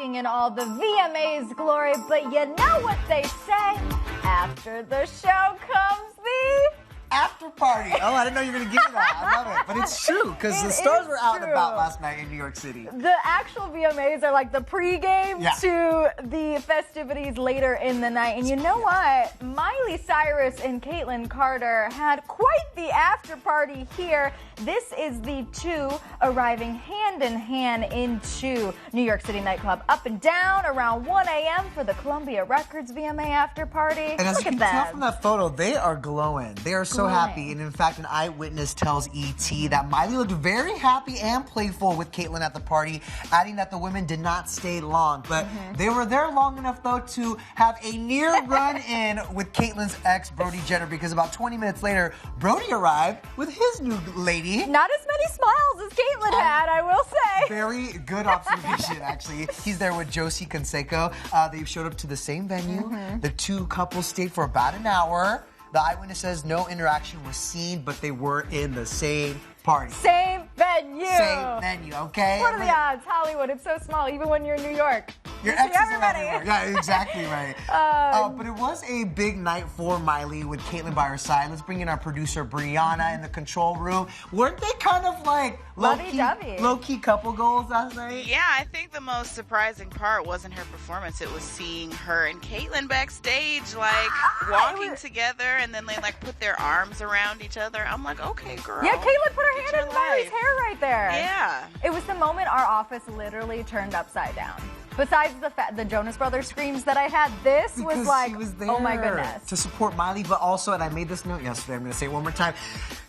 basking in all the VMAs glory, but you know what they say? After the show comes the... after party. Oh, I didn't know you were going to give me that. I love it. But it's true, because the stars were out and about last night in New York City. The actual VMAs are like the pregame to the festivities later in the night. And you know what? Miley, Cyrus, and Kaitlynn Carter had quite the after party here. This is the two arriving hand in hand into New York City nightclub Up and Down around 1 a.m. for the Columbia Records VMA after party. And as you can tell from that photo, they are glowing. They are so happy. And in fact, an eyewitness tells ET that Miley looked very happy and playful with Kaitlynn at the party, adding that the women did not stay long. But they were there long enough, though, to have a near run-in with Kaitlynn's ex, Brody Jenner, because about 20 minutes later, Brody arrived with his new lady. Not as many smiles as Kaitlynn had, I will say. Very good observation, actually. He's there with Josie Conseco. They showed up to the same venue. The two couples stayed for about an hour. The eyewitness says no interaction was seen, but they were in the same party. Same venue. Same venue, okay? What are the odds? Hollywood, it's so small, even when you're in New York. Your ex is everywhere. Yeah, exactly right. But it was a big night for Miley with Kaitlynn by her side. Let's bring in our producer, Brianna, in the control room. Weren't they kind of like low-key couple goals last night? Yeah, I think the most surprising part wasn't her performance. It was seeing her and Kaitlynn backstage, like, walking together, and then they, like, put their arms around each other. I'm like, okay, girl. Yeah, Kaitlynn put her hand in Miley's hair right there. Yeah. It was the moment our office literally turned upside down. Besides the Jonas Brothers screams that I had, this was like, oh my goodness. To support Miley, but also, and I made this note yesterday, I'm going to say it one more time,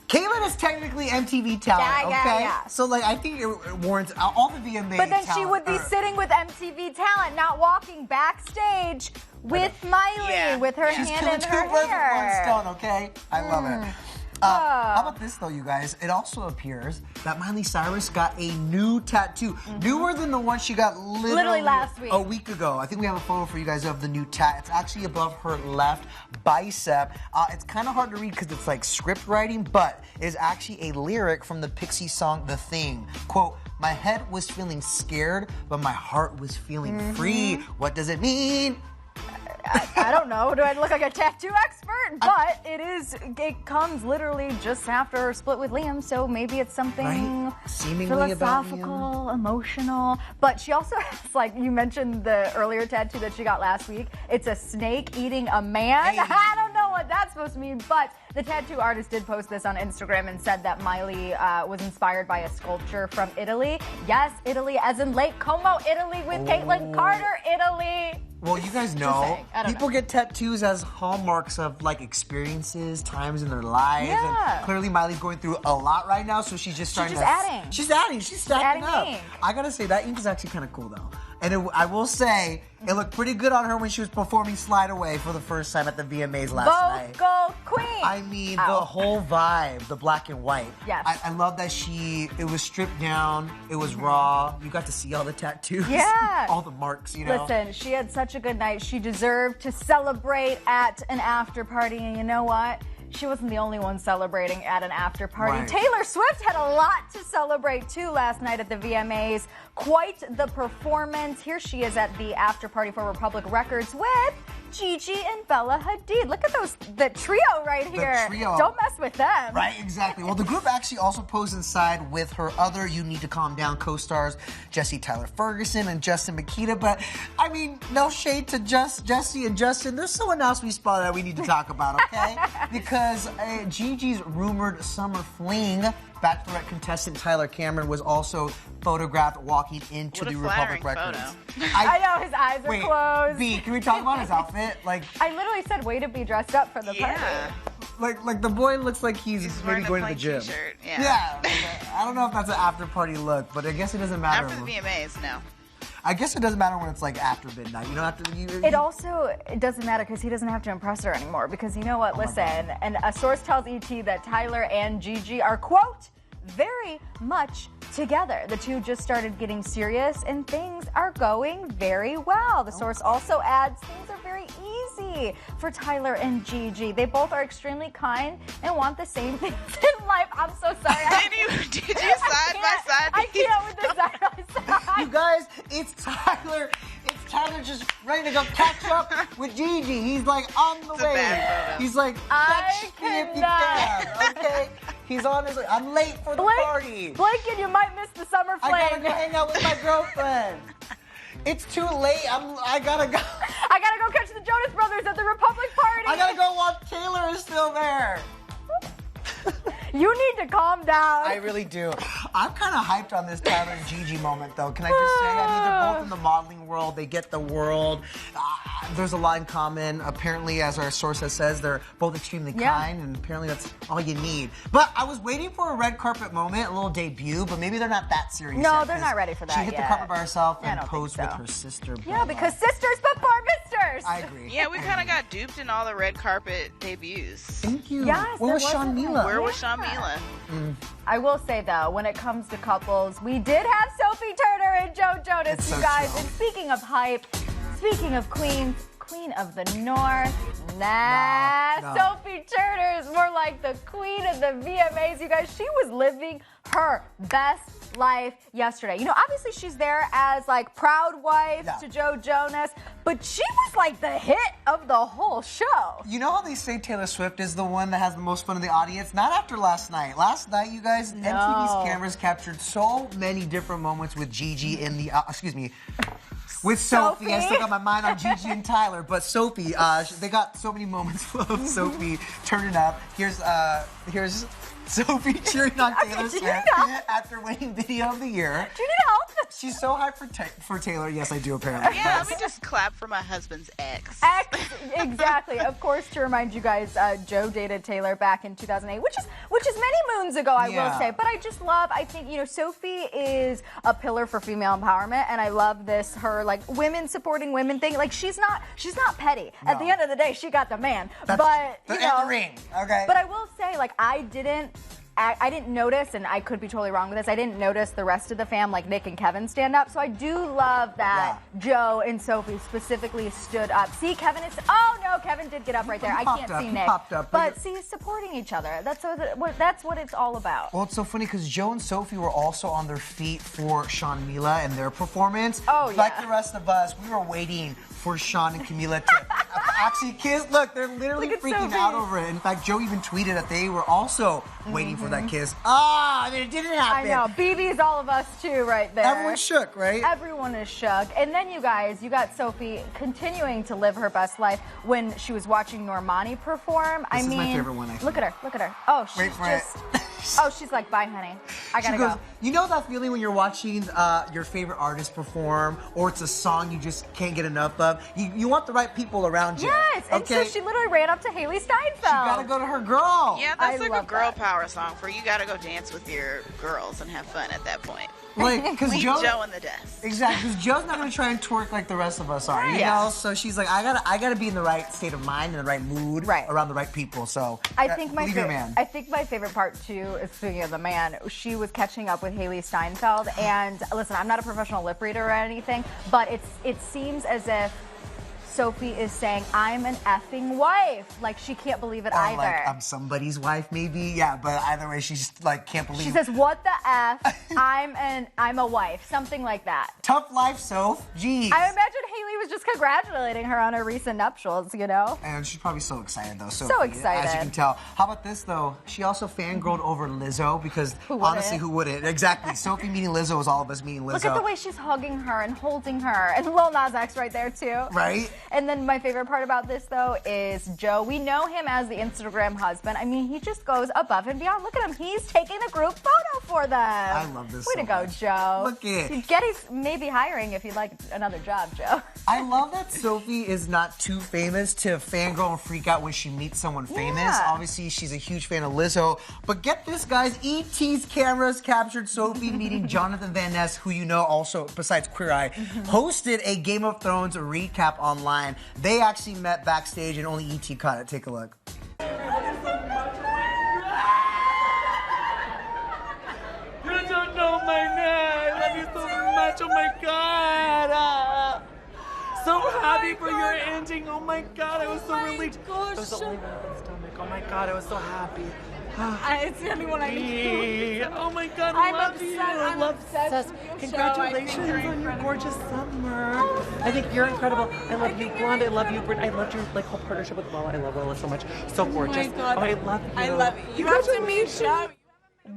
Kaitlynn is technically MTV talent, okay? So, like, I think it warrants all the VMAs. But then she would be sitting with MTV talent, not walking backstage with Miley, with her hand in her hair. She's killing two birds with one stone, okay? I love it. How about this, though, you guys? It also appears that Miley Cyrus got a new tattoo. Newer than the one she got literally last week. A week ago. I think we have a photo for you guys of the new tat. It's actually above her left bicep. It's kind of hard to read because it's like script writing, but it is actually a lyric from the Pixie song The Thing. Quote, "My head was feeling scared, but my heart was feeling free." What does it mean? I don't know. Do I look like a tattoo expert? But it comes literally just after her split with Liam, so maybe it's something philosophical, emotional. But she also has, like, you mentioned the earlier tattoo that she got last week. It's a snake eating a man. I don't know what that's supposed to mean, but the tattoo artist did post this on Instagram and said that Miley was inspired by a sculpture from Italy. Yes, Italy, as in Lake Como, Italy, with Kaitlynn Carter, Italy. Well, you guys know, people get tattoos as hallmarks of, like, experiences, times in their lives. Yeah. And clearly Miley's going through a lot right now, so she's just adding. She's adding. She's stacking up. Ink. I gotta say, that ink is actually kind of cool, though. And I will say, it looked pretty good on her when she was performing Slide Away for the first time at the VMAs last night. Vocal queen! I mean, the whole vibe, the black and white. Yes. I love that it was stripped down, it was raw. You got to see all the tattoos. Yeah. All the marks, you know. Listen, she had such a good night. She deserved to celebrate at an after party, and you know what? She wasn't the only one celebrating at an after party. Right. Taylor Swift had a lot to celebrate, too, last night at the VMAs. Quite the performance. Here she is at the after party for Republic Records with Gigi and Bella Hadid. Look at the trio right here. The trio. Don't mess with them. Right, exactly. Well, the group actually also posed inside with her other You Need to Calm Down co-stars, Jesse Tyler Ferguson and Justin Makita. But, I mean, no shade to Jesse and Justin. There's someone else we spotted that we need to talk about, okay? Because Gigi's rumored summer fling, Bachelorette contestant Tyler Cameron, was also photographed walking into the Republic Records. I know, his eyes are closed. B, can we talk about his outfit? Like, I literally said, way to be dressed up for the party. Like the boy looks like he's maybe going to the gym. T-shirt. I don't know if that's an after party look, but I guess it doesn't matter. After the VMAs, no. I guess it doesn't matter when it's like after midnight. You know, It doesn't matter because he doesn't have to impress her anymore. Because you know what? Listen, and a source tells ET that Tyler and Gigi are, quote, very much together. The two just started getting serious and things are going very well. The source also adds things are very easy for Tyler and Gigi. They both are extremely kind and want the same things in life. I'm so sorry. Did you side by side? I can't with this side by side. You guys, it's Tyler Tyler's just ready to go catch up with Gigi. He's like on the way. He's like, catch me if you can, okay? He's on his way. I'm late for the party. Blinking, you might miss the summer fling. I gotta go hang out with my girlfriend. It's too late. I gotta go. I gotta go catch the Jonas Brothers at the Republic Party. I gotta go while Taylor is still there. You need to calm down. I really do. I'm kind of hyped on this Tyler and Gigi moment, though. Can I just say? I mean, they're both in the modeling world. They get the world. There's a lot in common. Apparently, as our source says, they're both extremely kind, and apparently that's all you need. But I was waiting for a red carpet moment, a little debut, but maybe they're not that serious. No, yet, they're not ready for that She hit yet. the carpet by herself and I don't posed think so. with her sister. Yeah, because sisters before misters. I agree. Yeah, we kind of got duped in all the red carpet debuts. Thank you. Yes, Where was there Sean wasn't Mila? Where was Sean Mila? I will say, though, when it comes to couples, we did have Sophie Turner and Joe Jonas, It's you so guys. true. And speaking of hype, speaking of queens, Queen of the North. No. Sophie Turner is more like the queen of the VMAs, you guys. She was living her best life yesterday. You know, obviously she's there as like proud wife to Joe Jonas, but she was like the hit of the whole show. You know how they say Taylor Swift is the one that has the most fun in the audience? Not after last night. Last night, you guys, MTV's cameras captured so many different moments with Gigi in the, with Sophie. I still got my mind on Gigi and Tyler, but Sophie, they got so many moments of Sophie turning up. Here's Sophie cheering on Taylor Swift after winning Video of the Year. Do you need help? She's so hyped for Taylor. Yes, I do, apparently. Yeah, let me just clap for my husband's ex. Exactly. Of course, to remind you guys, Joe dated Taylor back in 2008, which is many moons ago, I will say. But I think, you know, Sophie is a pillar for female empowerment, and I love this, her, like, women supporting women thing. Like, she's not petty. No. At the end of the day, she got the man. But, you know, the ring, okay? But I will say, like, I didn't notice, and I could be totally wrong with this, I didn't notice the rest of the fam, like Nick and Kevin, stand up. So I do love that Joe and Sophie specifically stood up. See, Kevin is... Oh, no, Kevin did get up right there. I can't see Nick. But see, supporting each other. That's what it's all about. Well, it's so funny because Joe and Sophie were also on their feet for Sean Mila and their performance. Oh, yeah. Like the rest of us, we were waiting for Sean and Camila to actually kiss. Look, they're literally freaking out over it. In fact, Joe even tweeted that they were also waiting for that kiss. It didn't happen. I know. BB's all of us, too, right there. Everyone's shook, right? Everyone is shook. And then, you guys, you got Sophie continuing to live her best life when she was watching Normani perform. This is my favorite one, I think. Look at her. Look at her. Oh, she's just... Oh, she's like, bye, honey. I gotta go. You know that feeling when you're watching your favorite artist perform, or it's a song you just can't get enough of? You want the right people around you. Yes, and so she literally ran up to Haley Steinfeld. She gotta go to her girl. Yeah, that's like a girl power song for you. Gotta go dance with your girls and have fun at that point. Like, because Joe in the desk. Exactly, because Joe's not going to try and twerk like the rest of us are, you know? So she's like, I gotta be in the right state of mind, in the right mood, around the right people. So I think my favorite part too is, speaking of the man, she was catching up with Haley Steinfeld, and listen, I'm not a professional lip reader or anything, but it seems as if Sophie is saying, I'm an effing wife. Like, she can't believe it either. Like, I'm somebody's wife, maybe. Yeah, but either way, she's like, can't believe it. She says, what the F? I'm a wife. Something like that. Tough life, Soph. Jeez. I imagine Haley was just congratulating her on her recent nuptials, you know? And she's probably so excited, though. So excited. As you can tell. How about this, though? She also fangirled over Lizzo, because honestly, who wouldn't? Exactly. Sophie meeting Lizzo is all of us meeting Lizzo. Look at the way she's hugging her and holding her. And Lil Nas X right there, too. Right? And then my favorite part about this, though, is Joe. We know him as the Instagram husband. I mean, he just goes above and beyond. Look at him. He's taking the group photo for them. I love this Way to go, Joe. Look at it. Getty's maybe hiring if you'd like another job, Joe. I love that Sophie is not too famous to fangirl and freak out when she meets someone famous. Obviously, she's a huge fan of Lizzo. But get this, guys. ET's cameras captured Sophie meeting Jonathan Van Ness, who you know also, besides Queer Eye, hosted a Game of Thrones recap online. They actually met backstage and only ET caught it. Take a look. You don't know my name. I love you so much. Oh my God. So happy for your ending. Oh my God. I was so relieved. I was so relieved in my stomach. Oh my God. I was so happy. It's the only one I need. Oh my God, I'm love obsessed. you. I'm Love obsessed with your Congratulations show. I think you're on your incredible. gorgeous summer. I think you're incredible. I love you, Blonde. I love you, Britt. I loved your whole partnership with Lola. I love Lola so much. So gorgeous. Oh my God. I love you. I love you. You have to meet show.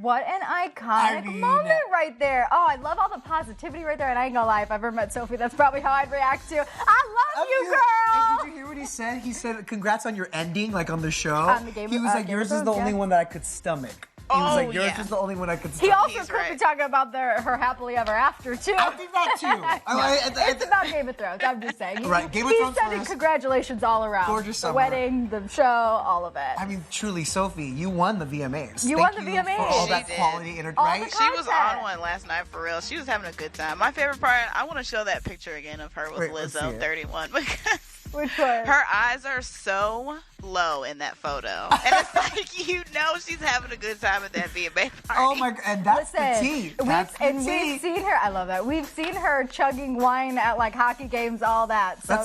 What an iconic moment right there. Oh, I love all the positivity right there. And I ain't gonna lie, if I ever met Sophie, that's probably how I'd react to. I love you, girl. And did you hear what he said? He said, congrats on your ending, like on the show. On the game, he was like, yours is the only one that I could stomach. He was like, yours is the only one I could stomach. He also could be talking about her happily ever after, too. I think that, too. It's about Game of Thrones, I'm just saying. Right, Game of Thrones He said it, congratulations all around. Gorgeous summer. The wedding, the show, all of it. I mean, truly, Sophie, you won the VMAs. You won the VMAs. For all that quality energy, right? She was on one last night, for real. She was having a good time. My favorite part, I want to show that picture again of her with Lizzo, 31, because which one? Her eyes are so low in that photo. And it's like, you know she's having a good time at that VMA party. Oh my God, and that's the tea. We've seen her, I love that. We've seen her chugging wine at like hockey games, all that. So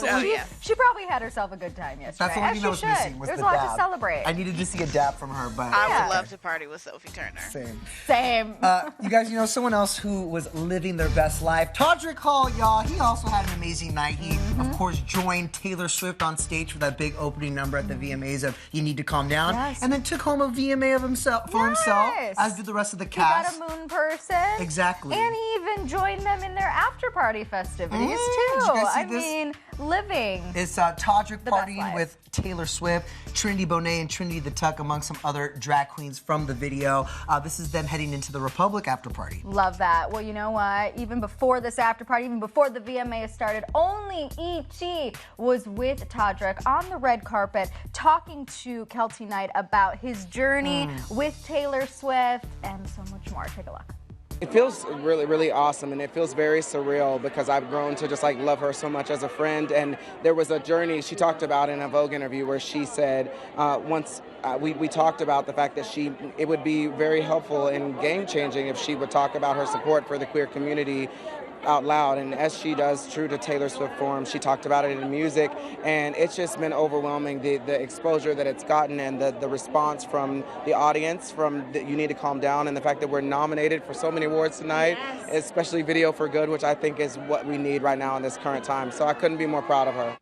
she probably had herself a good time yesterday. That's the only thing that was missing was There's the a lot dab. to celebrate. I needed to see a dab from her, but I would love to party with Sophie Turner. Same. You guys, you know, someone else who was living their best life, Todrick Hall, y'all. He also had an amazing night. He, of course, joined Taylor Swift on stage for that big opening number at the VMAs of "You Need to Calm Down," and then took home a VMA of himself as did the rest of the cast. He got a moon person. Exactly. And he even joined them in their after party festivities too. I mean, living. It's Todrick partying with Taylor Swift, Trinity Bonet, and Trinity the Tuck, among some other drag queens from the video. This is them heading into the Republic after party. Love that. Well, you know what? Even before this after party, even before the VMAs started, only E.T. was with Todrick on the red carpet talking to Kelty Knight about his journey with Taylor Swift and so much more. Take a look. It feels really, really awesome, and it feels very surreal because I've grown to just like love her so much as a friend. And there was a journey she talked about in a Vogue interview where she said once we talked about the fact that it would be very helpful and game-changing if she would talk about her support for the queer community out loud, and as she does, true to Taylor Swift form, she talked about it in music, and it's just been overwhelming, the exposure that it's gotten and the response from the audience, You Need to Calm Down, and the fact that we're nominated for so many awards tonight, especially Video for Good, which I think is what we need right now in this current time. So I couldn't be more proud of her.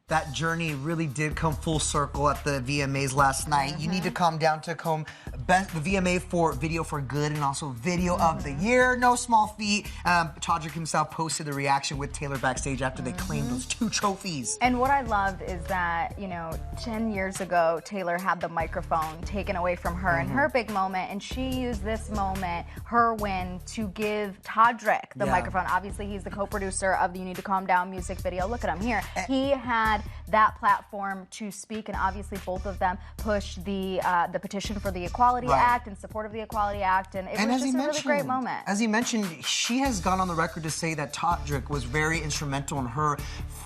That journey really did come full circle at the VMAs last night. You Need to Calm Down took home the VMA for Video for Good and also Video of the Year. No small feat. Todrick himself posted the reaction with Taylor backstage after they claimed those 2 trophies. And what I loved is that, 10 years ago, Taylor had the microphone taken away from her in her big moment, and she used this moment, her win, to give Todrick the microphone. Obviously, he's the co-producer of the You Need to Calm Down music video. Look at him here. He had that platform to speak, and obviously both of them pushed the petition for the Equality Act in support of the Equality Act, and it was just a really great moment. As he mentioned, she has gone on the record to say that Todrick was very instrumental in her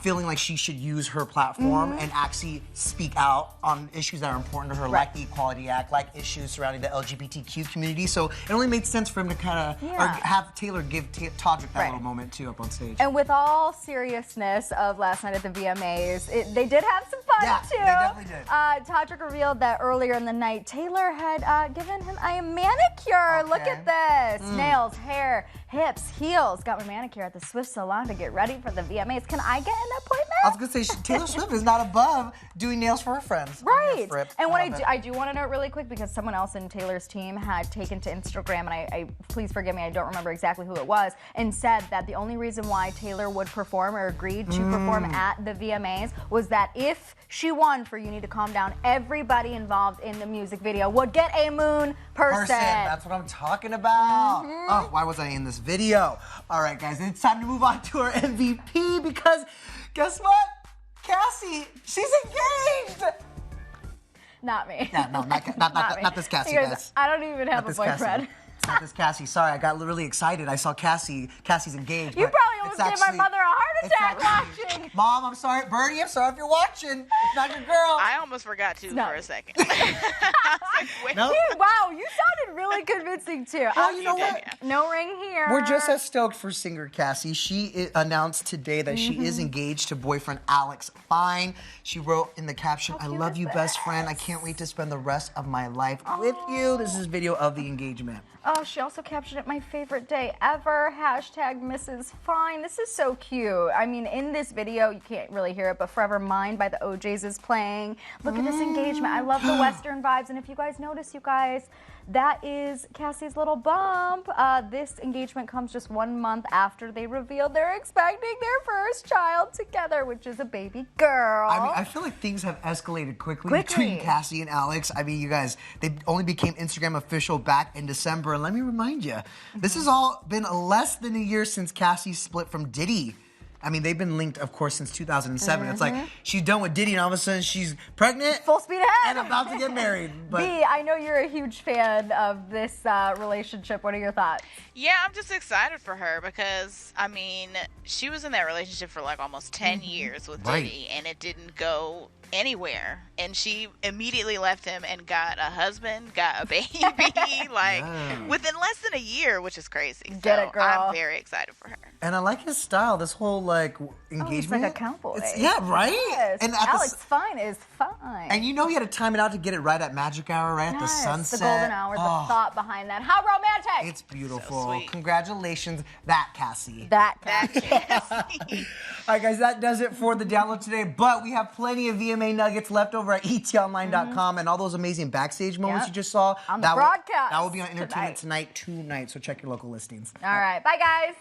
feeling like she should use her platform and actually speak out on issues that are important to her, like the Equality Act, like issues surrounding the LGBTQ community. So it only made sense for him to kind of have Taylor give Todrick that little moment too up on stage. And with all seriousness of last night at the VMAs, they did have some fun too. They definitely did. Todrick revealed that earlier in the night, Taylor had given him a manicure. Look at this. Nails, hair, hips, heels. Got my manicure at the Swift salon to get ready for the VMAs. Can I get an appointment? I was going to say, Taylor Swift is not above doing nails for her friends. Right. And what I do want to note really quick, because someone else in Taylor's team had taken to Instagram, and I please forgive me, I don't remember exactly who it was, and said that the only reason why Taylor would perform or agreed to perform at the VMAs was that if she won for You Need to Calm Down, everybody involved in the music video would get a moon person. That's what I'm talking about. Oh, why was I in this video? All right, guys, it's time to move on to our MVP because guess what? Cassie, she's engaged. Not me. Yeah, no, not this Cassie, guys. I don't even have a boyfriend. It's not this Cassie. Sorry, I got really excited. I saw Cassie's engaged. You probably almost gave my mother a heart Hashtag watching. Mom, I'm sorry. Bernie, I'm sorry if you're watching. It's not your girl. I almost forgot to for a second. Nope. Wow, you sounded really convincing too. Well, you know what? No ring here. We're just as stoked for singer Cassie. She announced today that she is engaged to boyfriend Alex Fine. She wrote in the caption, "I love you, best friend. I can't wait to spend the rest of my life with you." This is video of the engagement. Oh, she also captioned it, "My favorite day ever. Hashtag Mrs. Fine." This is so cute. I mean, in this video, you can't really hear it, but Forever Mine by the OJs is playing. Look at this engagement. I love the Western vibes. And if you guys notice, you guys, that is Cassie's little bump. This engagement comes just 1 month after they revealed they're expecting their first child together, which is a baby girl. I mean, I feel like things have escalated quickly between Cassie and Alex. I mean, you guys, they only became Instagram official back in December. And let me remind you, this has all been less than a year since Cassie split from Diddy. I mean, they've been linked, of course, since 2007. It's like she's done with Diddy, and all of a sudden she's pregnant. Full speed ahead. And about to get married. But B, I know you're a huge fan of this relationship. What are your thoughts? Yeah, I'm just excited for her because, I mean, she was in that relationship for like almost 10 years with Diddy, and it didn't go anywhere. And she immediately left him and got a husband, got a baby, like within less than a year, which is crazy. Get it, girl. I'm very excited for her. And I like his style, this whole like engagement. Oh, he's like a cowboy. Yeah, right? Yes. And Alex Fine is fine. And you know he had to time it out to get it right at magic hour, right? At the sunset. The golden hour, the thought behind that. How romantic! It's beautiful. So sweet. Congratulations, that Cassie. That Cassie. All right, guys, that does it for the download today. But we have plenty of VMA nuggets left over at etonline.com and all those amazing backstage moments you just saw. On the broadcast. That will be on Entertainment Tonight. So check your local listings. All right. Bye, guys.